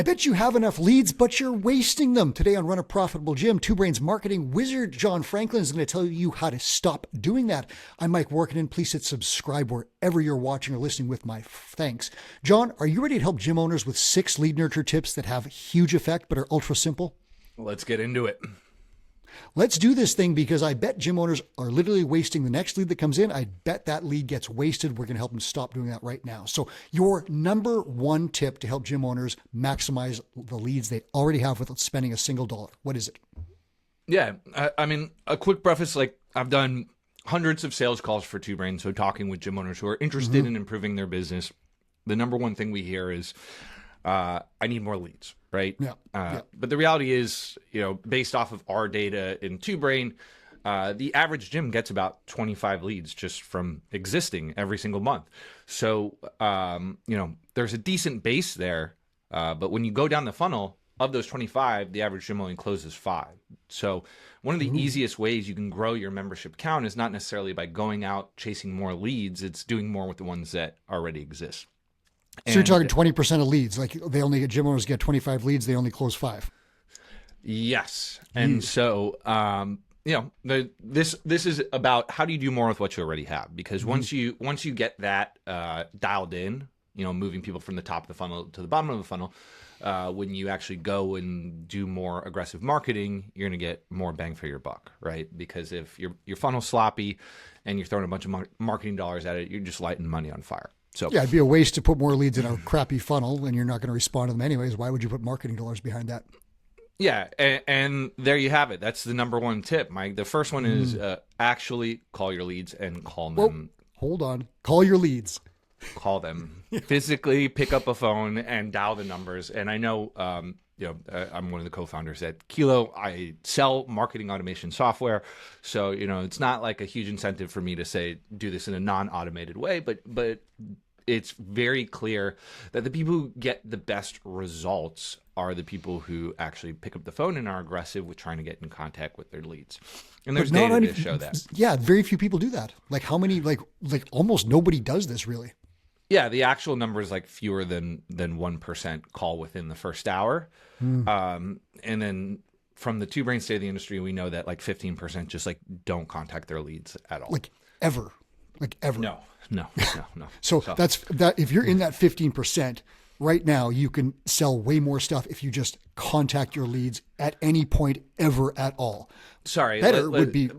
I bet you have enough leads, but you're wasting them. Today on Run a Profitable Gym, Two Brains marketing wizard John Franklin is going to tell you how to stop doing that. I'm Mike Workinen. Please hit subscribe wherever you're watching or listening with my thanks. John, are you ready to help gym owners with 6 lead nurture tips that have huge effect but are ultra simple? Let's get into it. Let's do this thing because I bet gym owners are literally wasting the next lead that comes in. I bet that lead gets wasted. We're going to help them stop doing that right now. So your number one tip to help gym owners maximize the leads they already have without spending a single dollar. What is it? Yeah. I mean, a quick preface, like I've done hundreds of sales calls for Two Brains. So talking with gym owners who are interested in improving their business, the number one thing we hear is, I need more leads. Right. Yeah. But the reality is, based off of our data in Two Brain, the average gym gets about 25 leads just from existing every single month. So, there's a decent base there. But when you go down the funnel of those 25, the average gym only closes 5. So one of the easiest ways you can grow your membership count is not necessarily by going out chasing more leads. It's doing more with the ones that already exist. So you're talking 20% of leads, like gym owners get 25 leads, they only close 5. Yes. And so, this is about how do you do more with what you already have? Because once you get that dialed in, moving people from the top of the funnel to the bottom of the funnel, when you actually go and do more aggressive marketing, you're going to get more bang for your buck, right? Because if your funnel's sloppy and you're throwing a bunch of marketing dollars at it, you're just lighting money on fire. So yeah, it'd be a waste to put more leads in a crappy funnel and you're not going to respond to them anyways. Why would you put marketing dollars behind that? Yeah, and there you have it. That's the number one tip, Mike. The first one is actually call your leads and call them. Hold on. Call your leads. Call them. Physically pick up a phone and dial the numbers. And I know, I'm one of the co-founders at Kilo. I sell marketing automation software. So, it's not like a huge incentive for me to say, do this in a non-automated way, but it's very clear that the people who get the best results are the people who actually pick up the phone and are aggressive with trying to get in contact with their leads. And there's data to show that. Yeah, very few people do that. Like how many, like almost nobody does this really. Yeah, the actual number is like fewer than 1% call within the first hour. And then from the Two Brain state of the industry, we know that like 15% just like don't contact their leads at all. Like ever. No. So that's that. If you're in that 15%, right now, you can sell way more stuff if you just contact your leads at any point ever at all. Sorry, would be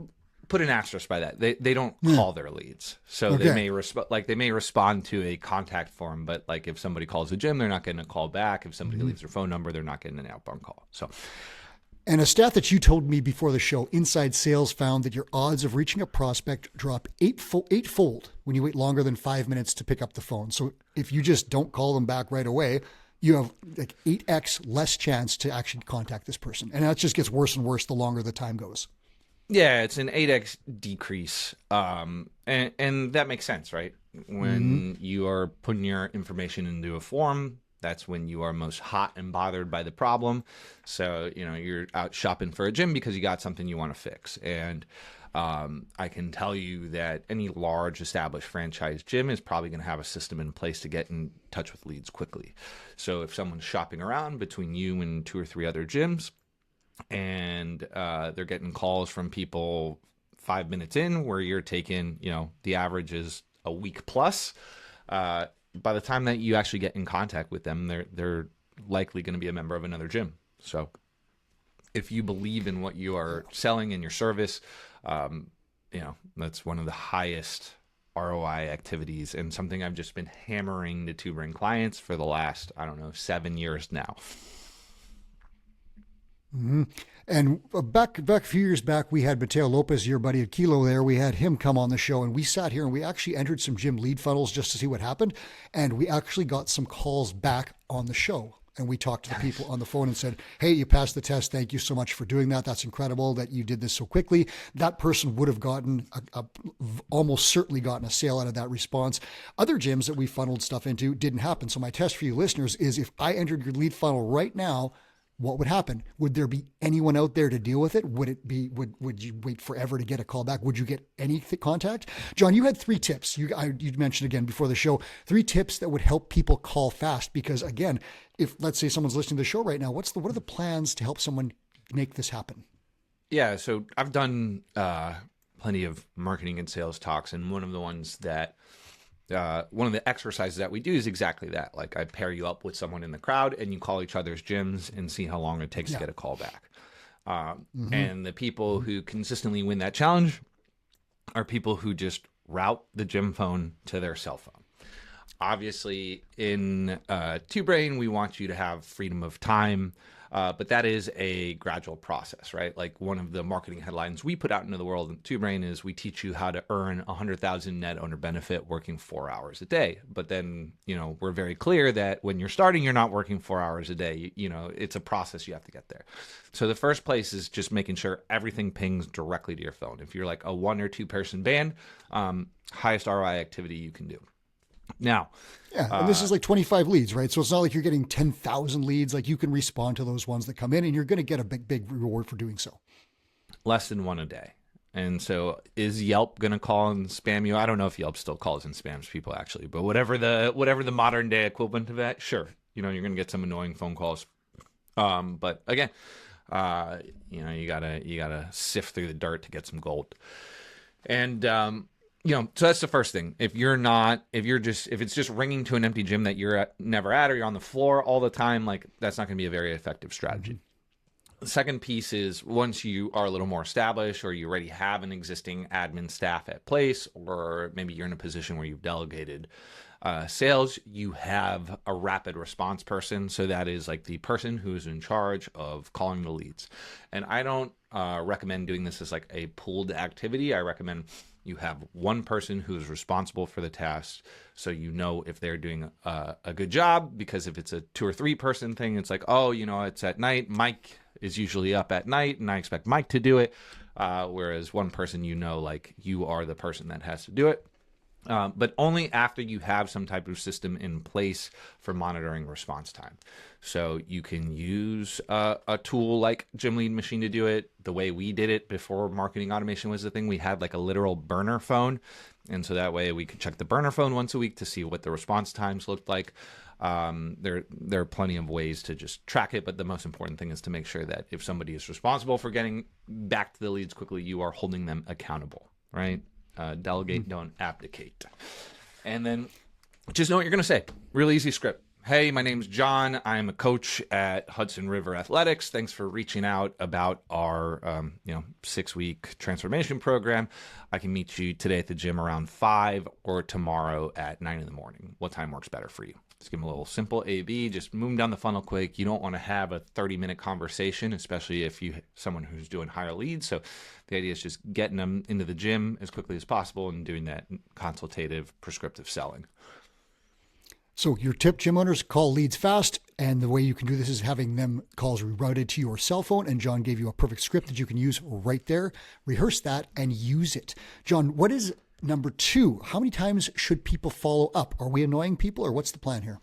put an asterisk by that. They don't call their leads, so they may respond to a contact form, but like if somebody calls the gym, they're not getting a call back. If somebody leaves their phone number, they're not getting an outbound call. So. And a stat that you told me before the show, Inside Sales found that your odds of reaching a prospect drop eightfold when you wait longer than 5 minutes to pick up the phone. So if you just don't call them back right away, you have like 8x less chance to actually contact this person. And that just gets worse and worse the longer the time goes. Yeah, it's an 8x decrease. And that makes sense, right? When you are putting your information into a form, that's when you are most hot and bothered by the problem. So, you're out shopping for a gym because you got something you want to fix. And I can tell you that any large established franchise gym is probably going to have a system in place to get in touch with leads quickly. So if someone's shopping around between you and 2 or 3 other gyms and they're getting calls from people 5 minutes in where you're taking, the average is a week plus, by the time that you actually get in contact with them, they're likely going to be a member of another gym. So if you believe in what you are selling and your service, that's one of the highest ROI activities and something I've just been hammering the Two Brain clients for the last, 7 years now. Mm-hmm. And back a few years back, we had Mateo Lopez, your buddy at Kilo there. We had him come on the show and we sat here and we actually entered some gym lead funnels just to see what happened. And we actually got some calls back on the show. And we talked to the people on the phone and said, hey, you passed the test. Thank you so much for doing that. That's incredible that you did this so quickly. That person would have gotten almost certainly gotten a sale out of that response. Other gyms that we funneled stuff into didn't happen. So my test for you listeners is if I entered your lead funnel right now, what would happen? Would there be anyone out there to deal with it? Would you wait forever to get a call back? Would you get any contact? John, you had 3 tips. You mentioned again before the show, 3 tips that would help people call fast. Because again, if let's say someone's listening to the show right now, what are the plans to help someone make this happen? Yeah, so I've done plenty of marketing and sales talks, and one of the ones that one of the exercises that we do is exactly that. Like I pair you up with someone in the crowd, and you call each other's gyms and see how long it takes to get a call back. And the people who consistently win that challenge are people who just route the gym phone to their cell phone. Obviously, in Two Brain, we want you to have freedom of time. But that is a gradual process, right? Like one of the marketing headlines we put out into the world in Two Brain is we teach you how to earn 100,000 net owner benefit working 4 hours a day. But then, we're very clear that when you're starting, you're not working 4 hours a day. It's a process you have to get there. So the first place is just making sure everything pings directly to your phone. If you're like a 1 or 2 person band, highest ROI activity you can do. Now, and this is like 25 leads, right? So it's not like you're getting 10,000 leads. Like you can respond to those ones that come in, and you're going to get a big reward for doing so. Less than 1 a day. And so is Yelp going to call and spam you? I don't know if Yelp still calls and spams people actually, but whatever the modern day equivalent of that, sure. You're going to get some annoying phone calls. But again, you gotta sift through the dirt to get some gold. And, so that's the first thing. If it's just ringing to an empty gym that you're never at, or you're on the floor all the time, like that's not going to be a very effective strategy. The second piece is once you are a little more established, or you already have an existing admin staff at place, or maybe you're in a position where you've delegated sales, you have a rapid response person. So that is like the person who is in charge of calling the leads. And I don't recommend doing this as like a pooled activity. I recommend you have one person who is responsible for the task, so if they're doing a good job. Because if it's a 2 or 3 person thing, it's like, it's at night. Mike is usually up at night, and I expect Mike to do it. Whereas one person, like you are the person that has to do it. But only after you have some type of system in place for monitoring response time. So you can use a tool like Gym Lead Machine to do it. The way we did it before marketing automation was the thing, we had like a literal burner phone. And so that way we could check the burner phone once a week to see what the response times looked like. There are plenty of ways to just track it, but the most important thing is to make sure that if somebody is responsible for getting back to the leads quickly, you are holding them accountable, right? Delegate, don't abdicate. And then just know what you're going to say. Real easy script. Hey, my name's John. I'm a coach at Hudson River Athletics. Thanks for reaching out about our 6-week transformation program. I can meet you today at the gym around 5 or tomorrow at 9 in the morning. What time works better for you? Just give them a little simple A/B. Just move them down the funnel quick. You don't want to have a 30-minute conversation, especially if you someone who's doing higher leads. So the idea is just getting them into the gym as quickly as possible and doing that consultative, prescriptive selling. So your tip, gym owners, call leads fast. And the way you can do this is having them calls rerouted to your cell phone. And John gave you a perfect script that you can use right there. Rehearse that and use it. John, what is number 2? How many times should people follow up? Are we annoying people, or what's the plan here?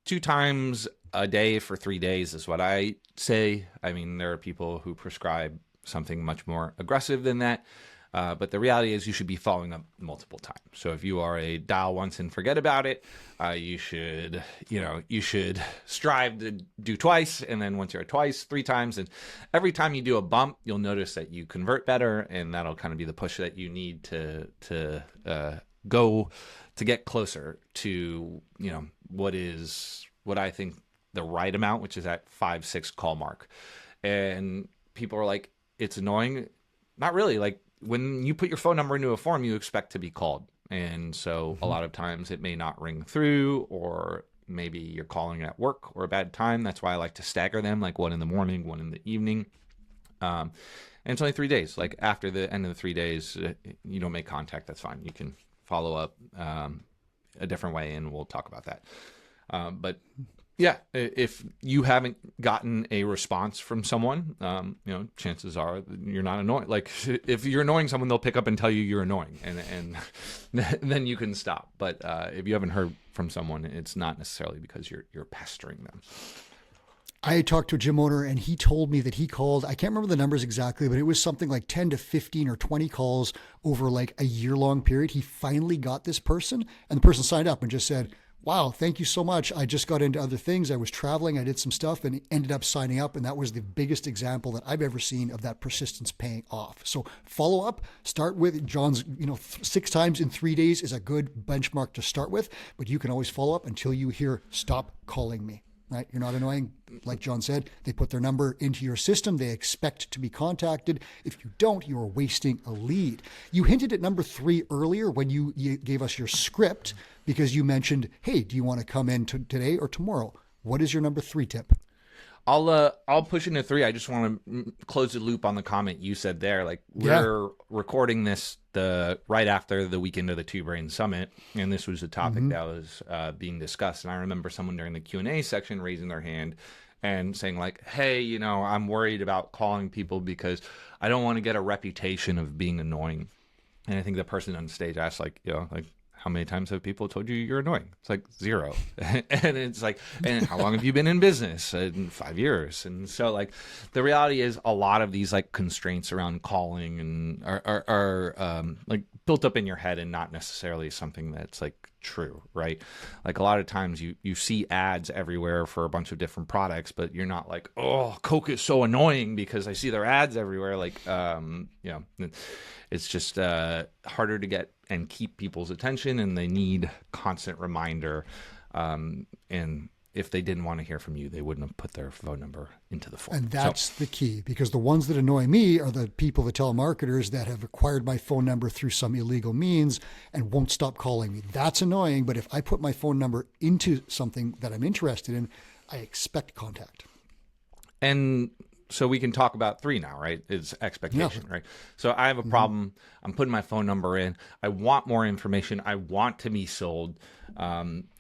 2 times a day for 3 days is what I say. I mean, there are people who prescribe something much more aggressive than that. But the reality is you should be following up multiple times. So if you are a dial once and forget about it, you should strive to do twice. And then once you're at twice, 3 times. And every time you do a bump, you'll notice that you convert better. And that'll kind of be the push that you need to go to get closer to, what I think the right amount, which is that 5-6 call mark. And people are like, it's annoying. Not really. Like, when you put your phone number into a form, you expect to be called. And so a lot of times it may not ring through, or maybe you're calling at work or a bad time. That's why I like to stagger them, like 1 in the morning, 1 in the evening. And it's only 3 days. Like after the end of the 3 days, you don't make contact. That's fine. You can follow up a different way, and we'll talk about that. But yeah, if you haven't gotten a response from someone, chances are you're not annoying. Like if you're annoying someone, they'll pick up and tell you you're annoying, and then you can stop. But if you haven't heard from someone, it's not necessarily because you're pestering them. I talked to a gym owner and he told me that he called, I can't remember the numbers exactly, but it was something like 10 to 15 or 20 calls over like a year-long period. He finally got this person, and the person signed up and just said, wow, thank you so much. I just got into other things. I was traveling. I did some stuff and ended up signing up. And that was the biggest example that I've ever seen of that persistence paying off. So follow up, start with John's, 6 times in 3 days is a good benchmark to start with, but you can always follow up until you hear, stop calling me. Right? You're not annoying. Like John said, they put their number into your system. They expect to be contacted. If you don't, you are wasting a lead. You hinted at number 3 earlier when you gave us your script, because you mentioned, hey, do you want to come in today or tomorrow? What is your number 3 tip? I'll push into 3. I just want to close the loop on the comment you said there. Like, we're recording this right after the weekend of the Two Brain Summit, and this was a topic that was being discussed. And I remember someone during the Q&A section raising their hand and saying like, hey, I'm worried about calling people because I don't want to get a reputation of being annoying. And I think the person on stage asked how many times have people told you you're annoying? It's like 0. And it's like, and how long have you been in business? In 5 years. And so like the reality is a lot of these like constraints around calling and are like built up in your head and not necessarily something that's like true, right? Like a lot of times you see ads everywhere for a bunch of different products, but you're not like, oh, Coke is so annoying because I see their ads everywhere. Like, it's just harder to get and keep people's attention, and they need constant reminder. And if they didn't want to hear from you, they wouldn't have put their phone number into the form. And that's the key, because the ones that annoy me are the people, the telemarketers that have acquired my phone number through some illegal means and won't stop calling me. That's annoying. But if I put my phone number into something that I'm interested in, I expect contact. And so we can talk about 3 now, right? It's expectation, right? So I have a problem. I'm putting my phone number in. I want more information. I want to be sold.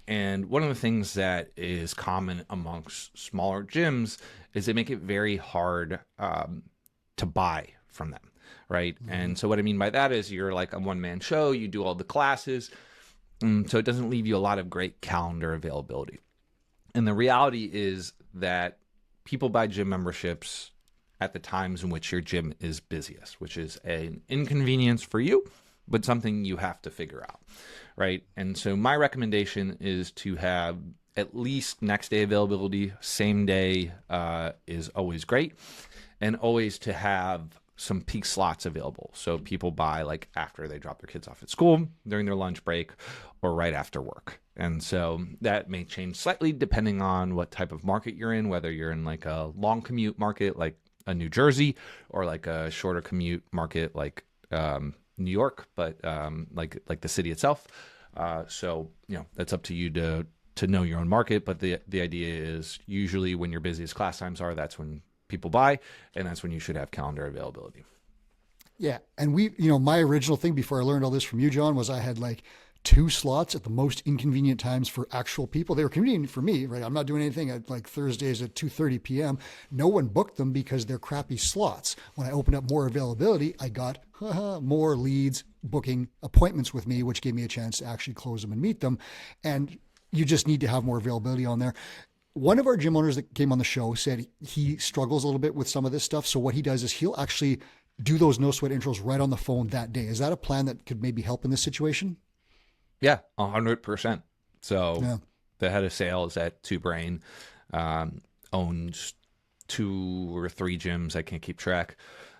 And one of the things that is common amongst smaller gyms is they make it very hard to buy from them, right? And so what I mean by that is you're like a one-man show. You do all the classes. So it doesn't leave you a lot of great calendar availability. And the reality is that people buy gym memberships at the times in which your gym is busiest, which is an inconvenience for you, but something you have to figure out, right? And so my recommendation is to have at least next day availability. Same day is always great, and always to have some peak slots available. So people buy like after they drop their kids off at school, during their lunch break, or right after work. And so that may change slightly depending on what type of market you're in, whether you're in like a long commute market like a New Jersey, or like a shorter commute market like New York, but like the city itself. So that's up to you to know your own market. But the idea is usually when your busiest class times are, that's when people buy, and that's when you should have calendar availability. Yeah. And my original thing before I learned all this from you, John, was I had like 2 slots at the most inconvenient times for actual people. They were convenient for me, right? I'm not doing anything at like Thursdays at 2:30 p.m. No one booked them because they're crappy slots. When I opened up more availability, I got more leads booking appointments with me, which gave me a chance to actually close them and meet them. And you just need to have more availability on there. One of our gym owners that came on the show said he struggles a little bit with some of this stuff. So what he does is he'll actually do those no sweat intros right on the phone that day. Is that a plan that could maybe help in this situation? Yeah, 100%. So the head of sales at Two Brain owns 2 or 3 gyms. I can't keep track.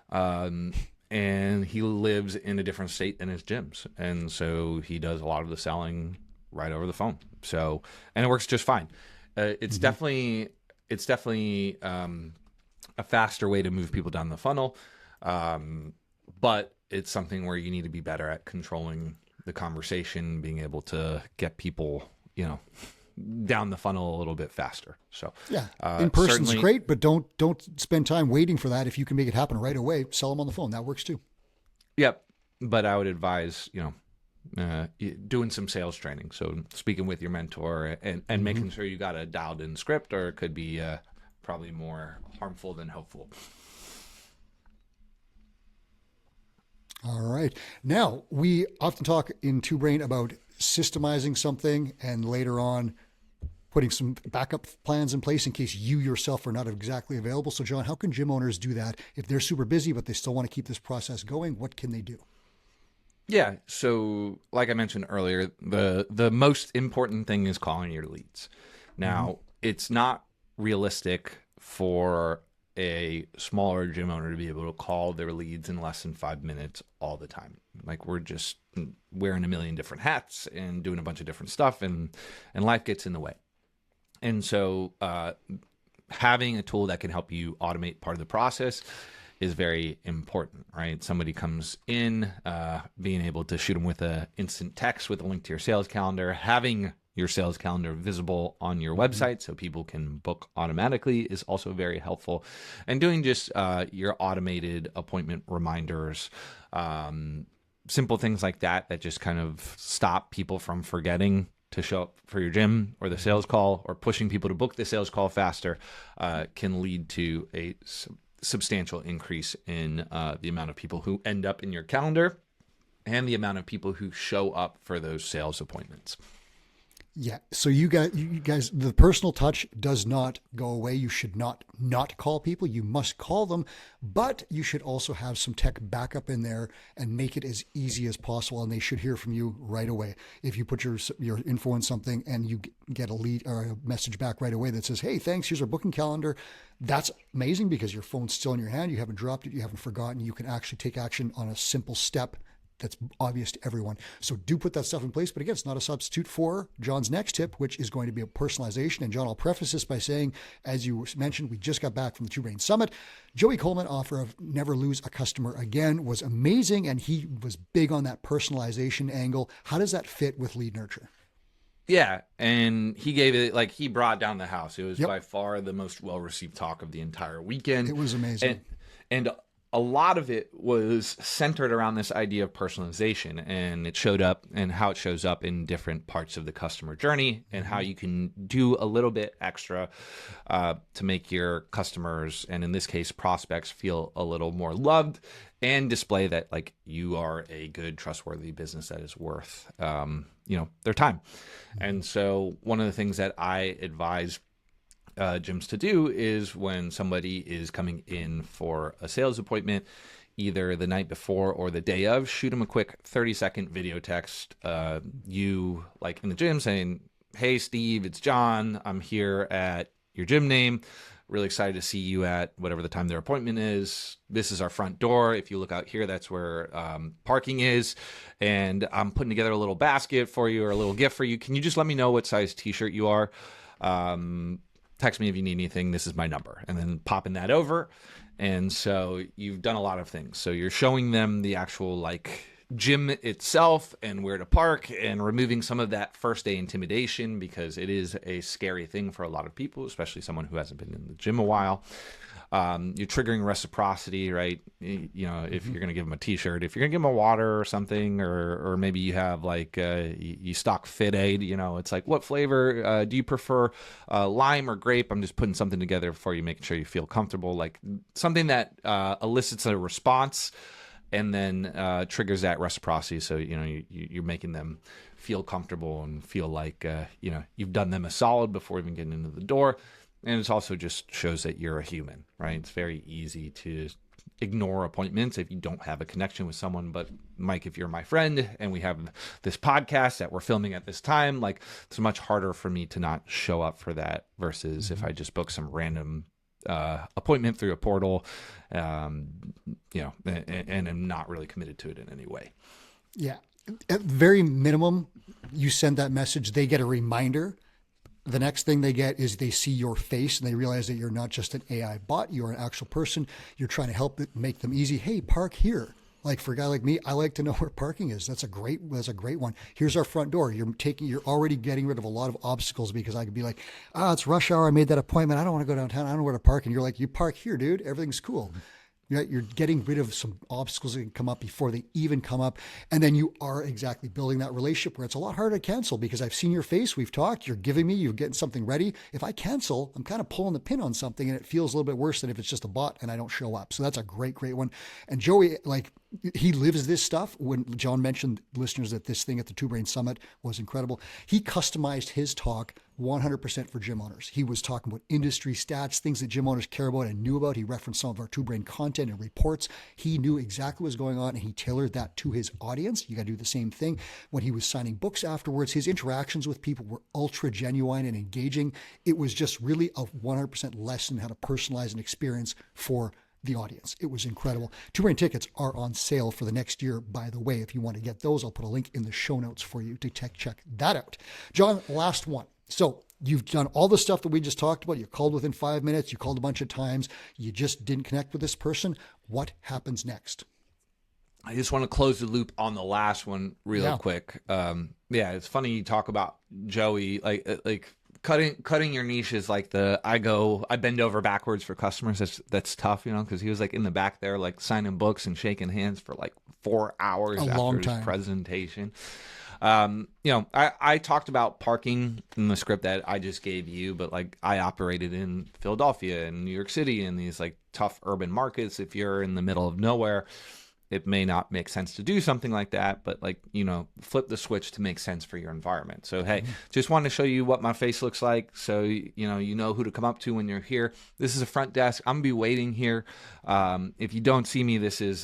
And he lives in a different state than his gyms. And so he does a lot of the selling right over the phone. So, and it works just fine. It's definitely a faster way to move people down the funnel. But it's something where you need to be better at controlling the conversation, being able to get people, down the funnel a little bit faster. So yeah, in person's great, but don't spend time waiting for that. If you can make it happen right away, sell them on the phone. That works too. Yep. But I would advise, doing some sales training. So speaking with your mentor and making sure you got a dialed in script, or it could be probably more harmful than helpful. All right. Now, we often talk in Two Brain about systemizing something and later on putting some backup plans in place in case you yourself are not exactly available. So John, how can gym owners do that if they're super busy, but they still want to keep this process going? What can they do? Yeah. So like I mentioned earlier, the most important thing is calling your leads. Now, it's not realistic for a smaller gym owner to be able to call their leads in less than 5 minutes all the time. Like, we're just wearing a million different hats and doing a bunch of different stuff, and life gets in the way. And so having a tool that can help you automate part of the process is very important, right? Somebody comes in, being able to shoot them with an instant text with a link to your sales calendar, having your sales calendar visible on your website so people can book automatically is also very helpful. And doing just your automated appointment reminders, simple things like that just kind of stop people from forgetting to show up for your gym or the sales call, or pushing people to book the sales call faster, can lead to a substantial increase in the amount of people who end up in your calendar and the amount of people who show up for those sales appointments. Yeah. So you guys, the personal touch does not go away. You should not call people. You must call them, but you should also have some tech backup in there and make it as easy as possible. And they should hear from you right away. If you put your info in something and you get a lead or a message back right away that says, "Hey, thanks, here's our booking calendar," that's amazing because your phone's still in your hand. You haven't dropped it. You haven't forgotten. You can actually take action on a simple step that's obvious to everyone. So do put that stuff in place. But again, it's not a substitute for John's next tip, which is going to be a personalization. And John, I'll preface this by saying, as you mentioned, we just got back from the Two Brain Summit. Joey Coleman offer of never lose a customer again was amazing. And he was big on that personalization angle. How does that fit with lead nurture? Yeah, and he gave it, like, he brought down the house. It was by far the most well-received talk of the entire weekend. It was amazing. And a lot of it was centered around this idea of personalization, and it showed up and how it shows up in different parts of the customer journey, and how you can do a little bit extra to make your customers, and in this case prospects, feel a little more loved and display that, like, you are a good, trustworthy business that is worth their time. And so one of the things that I advise gyms to do is, when somebody is coming in for a sales appointment, either the night before or the day of, shoot them a quick 30-second video text. You, like, in the gym, saying, "Hey, Steve, it's John. I'm here at your gym name. Really excited to see you at whatever the time their appointment is. This is our front door. If you look out here, that's where parking is. And I'm putting together a little basket for you, or a little gift for you. Can you just let me know what size t-shirt you are? Text me if you need anything. This is my number." And then popping that over. And so you've done a lot of things. So you're showing them the actual, like, gym itself and where to park, and removing some of that first day intimidation, because it is a scary thing for a lot of people, especially someone who hasn't been in the gym a while. You're triggering reciprocity, right? You know, if you're going to give them a t-shirt, if you're going to give them a water or something, or maybe you have, like, you stock Fit Aid, it's like, what flavor do you prefer, lime or grape? I'm just putting something together for you, making sure you feel comfortable, like something that elicits a response and then triggers that reciprocity. So, you're making them feel comfortable and feel like, you've done them a solid before even getting into the door. And it also just shows that you're a human, right? It's very easy to ignore appointments if you don't have a connection with someone. But Mike, if you're my friend and we have this podcast that we're filming at this time, like, it's much harder for me to not show up for that versus if I just book some random appointment through a portal, and I'm not really committed to it in any way. Yeah. At very minimum, you send that message, they get a reminder. The next thing they get is they see your face and they realize that you're not just an AI bot. You're an actual person. You're trying to help make them easy. Hey, park here. Like, for a guy like me, I like to know where parking is. That's a great one. Here's our front door. You're already getting rid of a lot of obstacles, because I could be like, it's rush hour. I made that appointment. I don't want to go downtown. I don't know where to park. And you're like, you park here, dude. Everything's cool. You're getting rid of some obstacles that can come up before they even come up. And then you are exactly building that relationship where it's a lot harder to cancel, because I've seen your face. We've talked. You're getting something ready. If I cancel, I'm kind of pulling the pin on something, and it feels a little bit worse than if it's just a bot and I don't show up. So that's a great, great one. And Joey, like, he lives this stuff. When John mentioned, listeners, that this thing at the Two Brain Summit was incredible, he customized his talk 100% for gym owners. He was talking about industry stats, things that gym owners care about and knew about. He referenced some of our Two Brain content and reports. He knew exactly what was going on, and he tailored that to his audience. You got to do the same thing. When he was signing books afterwards, his interactions with people were ultra genuine and engaging. It was just really a 100% lesson how to personalize an experience for the audience. It was incredible. Two Brain tickets are on sale for the next year, by the way. If you want to get those, I'll put a link in the show notes for you to check that out. John, last one. So you've done all the stuff that we just talked about. You called within 5 minutes. You called a bunch of times. You just didn't connect with this person. What happens next? I just want to close the loop on the last one real quick. It's funny you talk about Joey, like cutting your niche is like I bend over backwards for customers. That's tough, because he was like in the back there, like signing books and shaking hands for like 4 hours after his presentation. I talked about parking in the script that I just gave you, but like I operated in Philadelphia and New York City in these like tough urban markets. If you're in the middle of nowhere, it may not make sense to do something like that, but like, flip the switch to make sense for your environment. So, hey, just wanted to show you what my face looks like. So, you know who to come up to when you're here. This is a front desk. I'm going to be waiting here. If you don't see me, this is,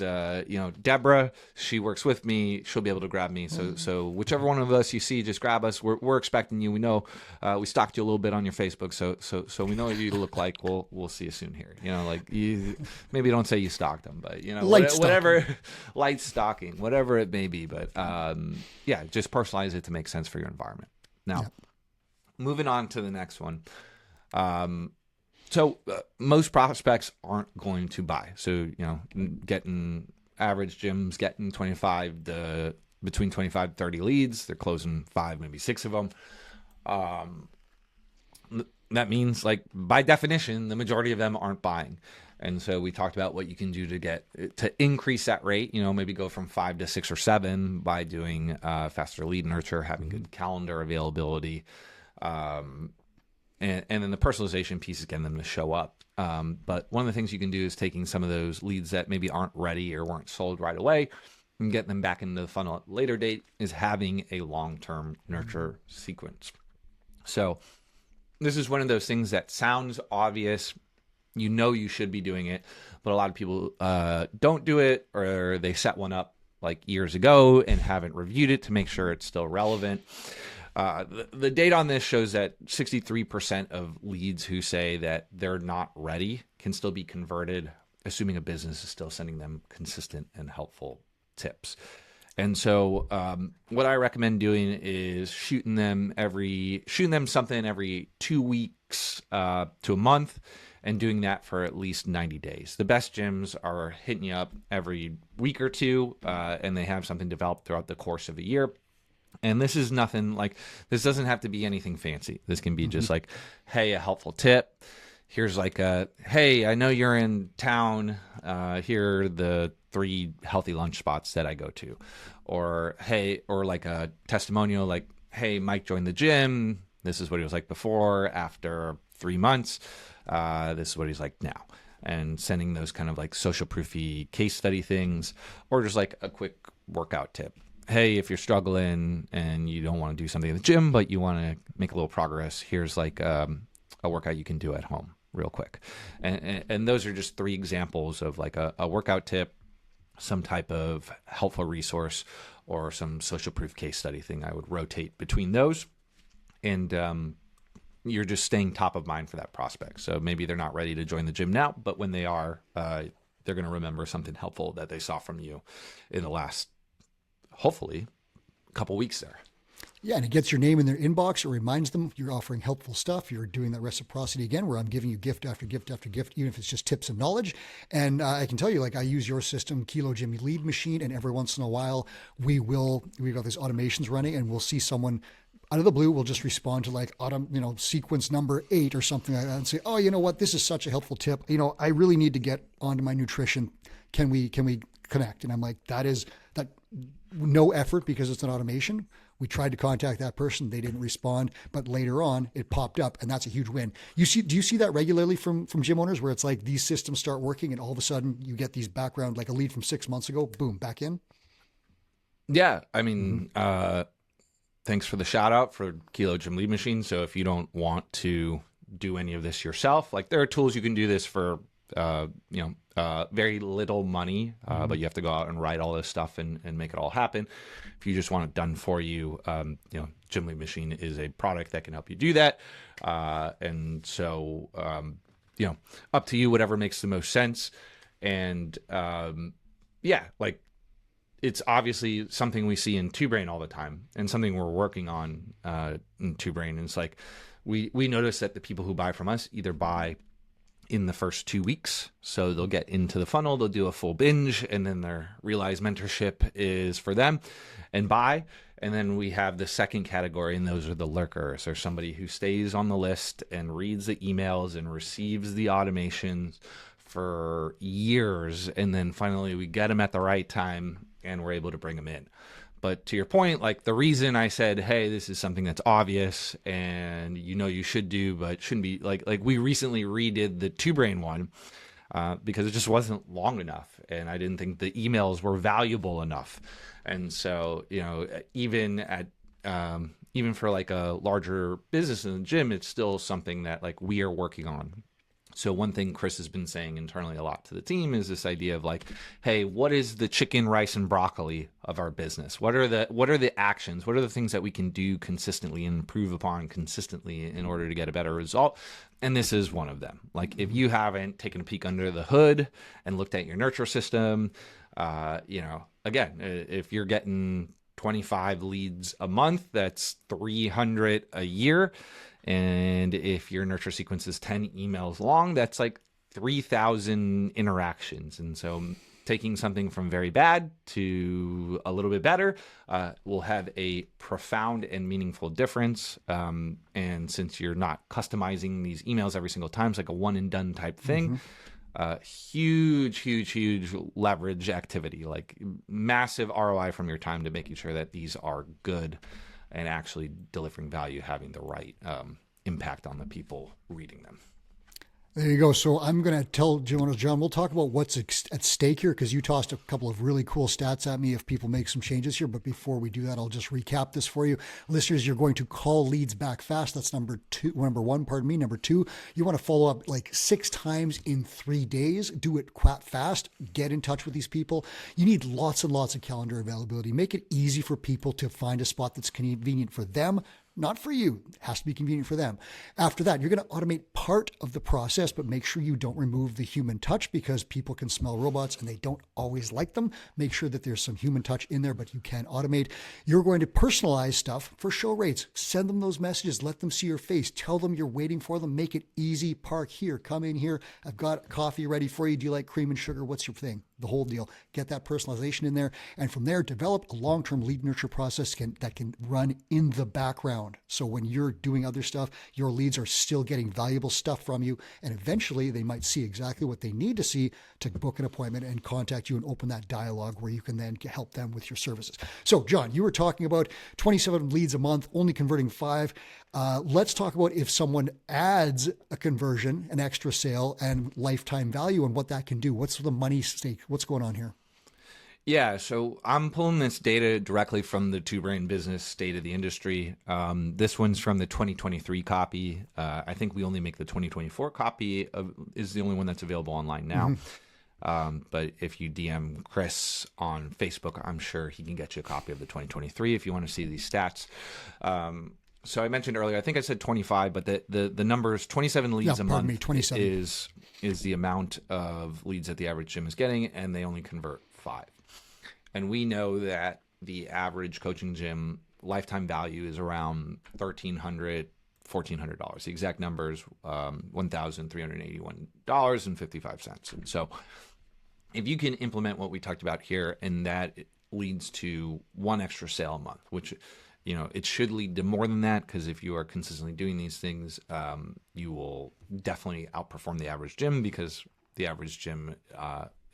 Deborah. She works with me. She'll be able to grab me. So whichever one of us you see, just grab us. We're expecting you. We know, we stalked you a little bit on your Facebook. So we know what you look like. We'll see you soon here. Maybe don't say you stalked them, but whatever. Light stalking, whatever it may be, but just personalize it to make sense for your environment. Now, moving on to the next one. Most prospects aren't going to buy. So, getting average gyms getting between 25 to 30 leads. They're closing 5, maybe 6 of them. That means, like, by definition, the majority of them aren't buying. And so we talked about what you can do to increase that rate, maybe go from 5 to 6 or 7 by doing faster lead nurture, having good calendar availability. And then the personalization piece is getting them to show up. But one of the things you can do is taking some of those leads that maybe aren't ready or weren't sold right away and get them back into the funnel at a later date is having a long-term nurture sequence. So this is one of those things that sounds obvious. You should be doing it, but a lot of people don't do it, or they set one up like years ago and haven't reviewed it to make sure it's still relevant. The data on this shows that 63% of leads who say that they're not ready can still be converted, assuming a business is still sending them consistent and helpful tips. And so what I recommend doing is shooting them something every 2 weeks to a month, and doing that for at least 90 days. The best gyms are hitting you up every week or two, and they have something developed throughout the course of a year. And this is nothing like, this doesn't have to be anything fancy. This can be just like, hey, a helpful tip. Here's like hey, I know you're in town. Here are the 3 healthy lunch spots that I go to. Or, hey, or like a testimonial, like, hey, Mike joined the gym. This is what he was like before. After 3 months, this is what he's like now. And sending those kind of like social proofy case study things, or just like a quick workout tip. Hey, if you're struggling and you don't want to do something in the gym, but you want to make a little progress, here's like a workout you can do at home real quick. And those are just 3 examples of like a workout tip, some type of helpful resource, or some social proof case study thing. I would rotate between those. And you're just staying top of mind for that prospect. So maybe they're not ready to join the gym now, but when they are, they're going to remember something helpful that they saw from you in the last, hopefully, couple weeks there. Yeah, and it gets your name in their inbox. It reminds them you're offering helpful stuff. You're doing that reciprocity again, where I'm giving you gift after gift after gift, even if it's just tips and knowledge. And I can tell you, like, I use your system, Kilo Jimmy Lead Machine, and every once in a while we've got these automations running, and we'll see someone out of the blue will just respond to like sequence number 8 or something like that, and say, oh, you know what, this is such a helpful tip. I really need to get onto my nutrition. Can we connect? And I'm like, that no effort, because it's an automation. We tried to contact that person. They didn't respond, but later on it popped up, and that's a huge win. Do you see that regularly from gym owners, where it's like these systems start working and all of a sudden you get these background, like a lead from 6 months ago, boom, back in? Yeah. I mean, thanks for the shout out for Kilo Gym Lead Machine. So if you don't want to do any of this yourself, like there are tools you can do this for, very little money, but you have to go out and write all this stuff and make it all happen. If you just want it done for you, Gym Lead Machine is a product that can help you do that. And so, up to you, whatever makes the most sense. And like it's obviously something we see in Two Brain all the time and something we're working on in Two Brain. And it's like we notice that the people who buy from us either buy in the first 2 weeks. So they'll get into the funnel, they'll do a full binge, and then their realize mentorship is for them and buy. And then we have the second category, and those are the lurkers, or somebody who stays on the list and reads the emails and receives the automations for years. And then finally we get them at the right time and we're able to bring them in. But to your point, like the reason I said, hey, this is something that's obvious and you should do, but shouldn't be, like we recently redid the Two Brain one because it just wasn't long enough. And I didn't think the emails were valuable enough. And so, even for like a larger business in the gym, it's still something that like we are working on. So one thing Chris has been saying internally a lot to the team is this idea of like, hey, what is the chicken, rice, and broccoli of our business? What are the actions? What are the things that we can do consistently and improve upon consistently in order to get a better result? And this is one of them. Like if you haven't taken a peek under the hood and looked at your nurture system, again, if you're getting 25 leads a month, that's 300 a year. And if your nurture sequence is 10 emails long, that's like 3,000 interactions. And so taking something from very bad to a little bit better will have a profound and meaningful difference. And since you're not customizing these emails every single time, it's like a one and done type thing. Huge leverage activity, like massive ROI from your time to making sure that these are good and actually delivering value, having the right impact on the people reading them. There you go. So I'm going to tell John, we'll talk about what's at stake here because you tossed a couple of really cool stats at me if people make some changes here. But before we do that, I'll just recap this for you. Listeners, you're going to call leads back fast. That's number one. Number two, you want to follow up like 6 times in 3 days. Do it quite fast. Get in touch with these people. You need lots and lots of calendar availability. Make it easy for people to find a spot that's convenient for them. Not for you. It has to be convenient for them. After that, you're going to automate part of the process, but make sure you don't remove the human touch because people can smell robots and they don't always like them. Make sure that there's some human touch in there, but you can automate. You're going to personalize stuff for show rates. Send them those messages. Let them see your face. Tell them you're waiting for them. Make it easy. Park here. Come in here. I've got coffee ready for you. Do you like cream and sugar? What's your thing? The whole deal. Get that personalization in there. And from there, develop a long-term lead nurture process that can run in the background. So when you're doing other stuff, your leads are still getting valuable stuff from you. And eventually they might see exactly what they need to see to book an appointment and contact you and open that dialogue where you can then help them with your services. So John, you were talking about 27 leads a month, only converting 5. Let's talk about if someone adds a conversion, an extra sale, and lifetime value and what that can do. What's the money stake? What's going on here? Yeah, so I'm pulling this data directly from the Two Brain Business State of the Industry. This one's from the 2023 copy. I think we only make the 2024 copy is the only one that's available online now. But if you DM Chris on Facebook, I'm sure he can get you a copy of the 2023 if you want to see these stats. So I mentioned earlier, I think I said 25, but the numbers 27 leads a month 27. is the amount of leads that the average gym is getting, and they only convert 5. And we know that the average coaching gym lifetime value is around $1,300, $1,400. The exact numbers, $1,381.55. And so if you can implement what we talked about here, and that leads to 1 extra sale a month, which it should lead to more than that, because if you are consistently doing these things, you will definitely outperform the average gym, because the average gym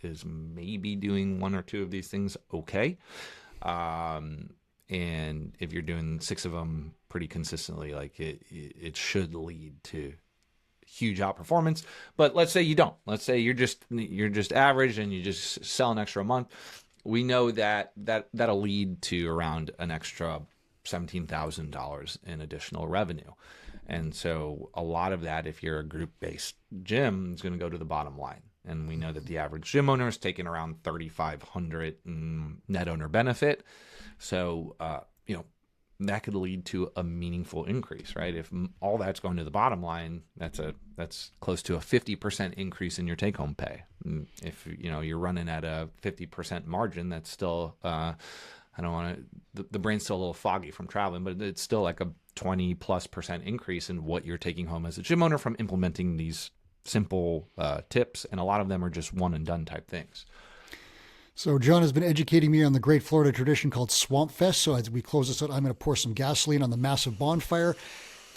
is maybe doing 1 or 2 of these things okay. And if you're doing 6 of them pretty consistently, like it should lead to huge outperformance. But let's say you don't. Let's say you're just average and you just sell an extra a month. We know that'll lead to around an extra $17,000 in additional revenue. And so a lot of that, if you're a group-based gym, is going to go to the bottom line. And we know that the average gym owner is taking around $3,500 in net owner benefit. So, that could lead to a meaningful increase, right? If all that's going to the bottom line, that's close to a 50% increase in your take-home pay. If you're running at a 50% margin, that's still I don't want to. The brain's still a little foggy from traveling, but it's still like a 20+% increase in what you're taking home as a gym owner from implementing these simple tips, and a lot of them are just one and done type things. So John has been educating me on the great Florida tradition called Swamp Fest. So as we close this out, I'm going to pour some gasoline on the massive bonfire.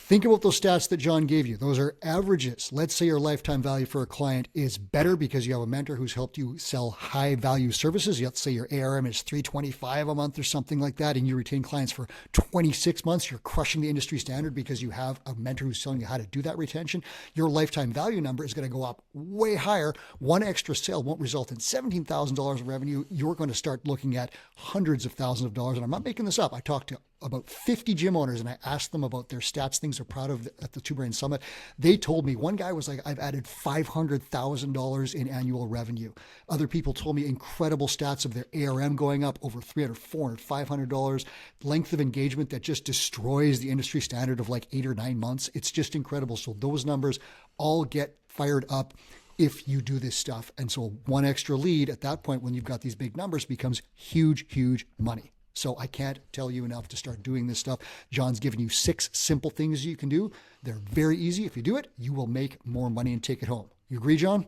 Think about those stats that John gave you. Those are averages. Let's say your lifetime value for a client is better because you have a mentor who's helped you sell high value services. Let's say your ARM is $325 a month or something like that, and you retain clients for 26 months. You're crushing the industry standard because you have a mentor who's telling you how to do that retention. Your lifetime value number is going to go up way higher. One extra sale won't result in $17,000 of revenue. You're going to start looking at hundreds of thousands of dollars. And I'm not making this up. I talked to about 50 gym owners and I asked them about their stats, things they're proud of at the Two Brain Summit. They told me, one guy was like, I've added $500,000 in annual revenue. Other people told me incredible stats of their ARM going up over $300, $400, $500, length of engagement that just destroys the industry standard of like 8 or 9 months. It's just incredible. So those numbers all get fired up if you do this stuff. And so one extra lead at that point, when you've got these big numbers, becomes huge, huge money. So I can't tell you enough to start doing this stuff. John's given you 6 simple things you can do. They're very easy. If you do it, you will make more money and take it home. You agree, John?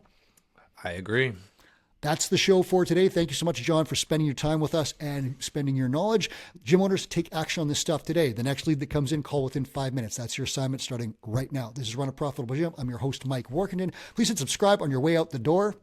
I agree. That's the show for today. Thank you so much, John, for spending your time with us and spending your knowledge. Gym owners, take action on this stuff today. The next lead that comes in, call within 5 minutes. That's your assignment starting right now. This is Run a Profitable Gym. I'm your host, Mike Workington. Please hit subscribe on your way out the door.